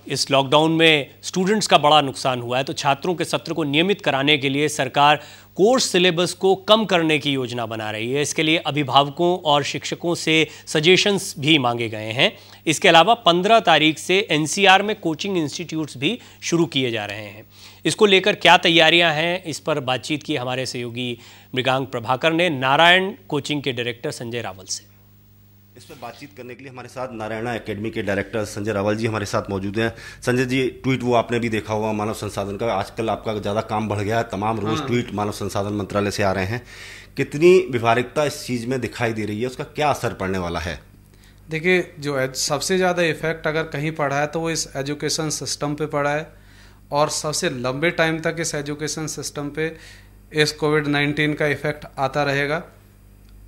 इस लॉकडाउन में स्टूडेंट्स का बड़ा नुकसान हुआ है, तो छात्रों के सत्र को नियमित कराने के लिए सरकार कोर्स सिलेबस को कम करने की योजना बना रही है। इसके लिए अभिभावकों और शिक्षकों से सजेशंस भी मांगे गए हैं। इसके अलावा 15 तारीख से एनसीआर में कोचिंग इंस्टीट्यूट्स भी शुरू किए जा रहे हैं। इसको लेकर क्या तैयारियां हैं, इस पर बातचीत की हमारे सहयोगी मृगांक प्रभाकर ने नारायण कोचिंग के डायरेक्टर संजय रावल से। इस पर बातचीत करने के लिए हमारे साथ नारायणा एकेडमी के डायरेक्टर संजय रावल जी हमारे साथ मौजूद हैं। संजय जी, ट्वीट वो आपने भी देखा होगा मानव संसाधन का, आजकल आपका ज़्यादा काम बढ़ गया है, तमाम रोज ट्वीट मानव संसाधन मंत्रालय से आ रहे हैं। कितनी व्यवहारिकता इस चीज़ में दिखाई दे रही है, उसका क्या असर पड़ने वाला है? देखिए, जो सबसे ज़्यादा इफेक्ट अगर कहीं पड़ा है तो वो इस एजुकेशन सिस्टम पे पड़ा है, और सबसे लंबे टाइम तक इस एजुकेशन सिस्टम पे इस कोविड-19 का इफेक्ट आता रहेगा।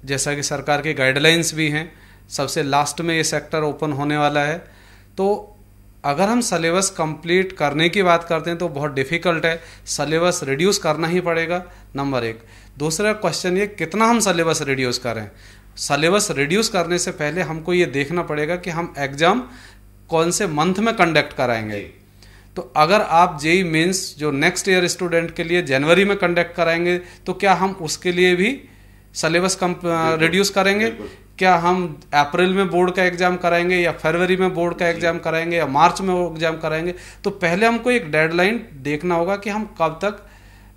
जैसा कि सरकार की गाइडलाइंस भी हैं, सबसे लास्ट में ये सेक्टर ओपन होने वाला है। तो अगर हम सिलेबस कंप्लीट करने की बात करते हैं तो बहुत डिफ़िकल्ट है, सिलेबस रिड्यूस करना ही पड़ेगा, नंबर एक। दूसरा क्वेश्चन ये, कितना हम सिलेबस रिड्यूस करें। सिलेबस रिड्यूस करने से पहले हमको ये देखना पड़ेगा कि हम एग्ज़ाम कौन से मंथ में कंडक्ट कराएंगे। तो अगर आप जेईई मेंस जो नेक्स्ट ईयर स्टूडेंट के लिए जनवरी में कंडक्ट कराएंगे, तो क्या हम उसके लिए भी सिलेबस कम रिड्यूस करेंगे? क्या हम अप्रैल में बोर्ड का एग्जाम कराएंगे, या फरवरी में बोर्ड का एग्जाम कराएंगे, या मार्च में एग्जाम कराएंगे? तो पहले हमको एक डेडलाइन देखना होगा कि हम कब तक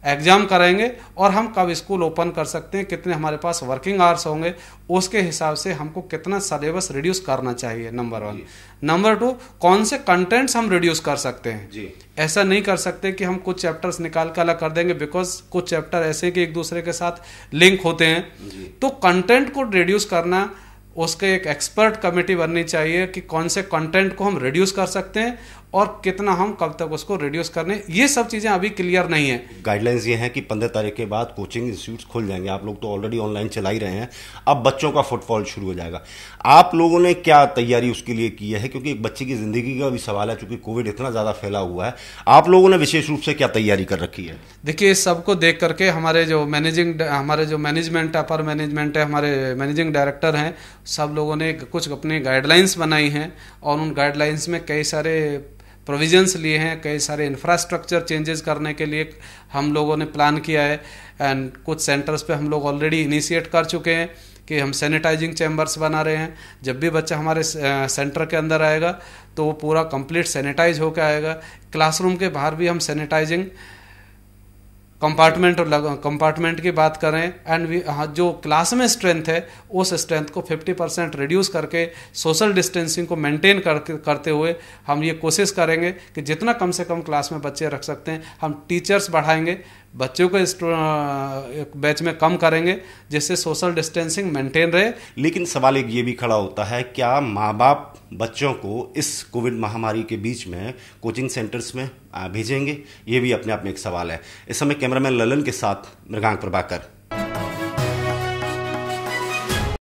एग्जाम कराएंगे और हम कब स्कूल ओपन कर सकते हैं, कितने हमारे पास वर्किंग आवर्स होंगे, उसके हिसाब से हमको कितना सिलेबस रिड्यूस करना चाहिए, नंबर 1। नंबर 2, कौन से कंटेंट्स हम रिड्यूस कर सकते हैं जी। ऐसा नहीं कर सकते कि हम कुछ चैप्टर्स निकाल कर अलग कर देंगे, बिकॉज कुछ चैप्टर ऐसे कि एक दूसरे के साथ लिंक होते हैं। तो कंटेंट को रिड्यूस करना, उसके एक एक्सपर्ट कमेटी बननी चाहिए कि कौन से कंटेंट को हम रिड्यूस कर सकते हैं और कितना हम कब तक उसको रिड्यूस करने, ये सब चीज़ें अभी क्लियर नहीं है। गाइडलाइंस ये हैं कि 15 तारीख के बाद कोचिंग इंस्टीट्यूट्स खुल जाएंगे। आप लोग तो ऑलरेडी ऑनलाइन चला ही रहे हैं, अब बच्चों का फुटफॉल शुरू हो जाएगा। आप लोगों ने क्या तैयारी उसके लिए की है, क्योंकि एक बच्चे की ज़िंदगी का भी सवाल है, चूंकि कोविड इतना ज़्यादा फैला हुआ है। आप लोगों ने विशेष रूप से क्या तैयारी कर रखी है? देखिए, इस सबको देख करके हमारे जो मैनेजमेंट अपर मैनेजमेंट है, हमारे मैनेजिंग डायरेक्टर हैं, सब लोगों ने कुछ अपनी गाइडलाइंस बनाई हैं, और उन गाइडलाइंस में कई सारे प्रोविजंस लिए हैं, कई सारे इंफ्रास्ट्रक्चर चेंजेस करने के लिए हम लोगों ने प्लान किया है। एंड कुछ सेंटर्स पे हम लोग ऑलरेडी इनिशिएट कर चुके हैं कि हम सैनिटाइजिंग चैम्बर्स बना रहे हैं। जब भी बच्चा हमारे सेंटर के अंदर आएगा तो वो पूरा कंप्लीट सैनिटाइज होकर आएगा। क्लासरूम के बाहर भी हम सैनिटाइजिंग कंपार्टमेंट की बात करें, एंड जो क्लास में स्ट्रेंथ है उस स्ट्रेंथ को 50% रिड्यूस करके सोशल डिस्टेंसिंग को मेंटेन करते हुए हम ये कोशिश करेंगे कि जितना कम से कम क्लास में बच्चे रख सकते हैं, हम टीचर्स बढ़ाएंगे, बच्चों को एक बैच में कम करेंगे, जिससे सोशल डिस्टेंसिंग मेंटेन रहे। लेकिन सवाल एक ये भी खड़ा होता है, क्या माँ बाप बच्चों को इस कोविड महामारी के बीच में कोचिंग सेंटर्स में भेजेंगे? ये भी अपने आप में एक सवाल है। इस समय कैमरामैन ललन के साथ मृगांक प्रभाकर।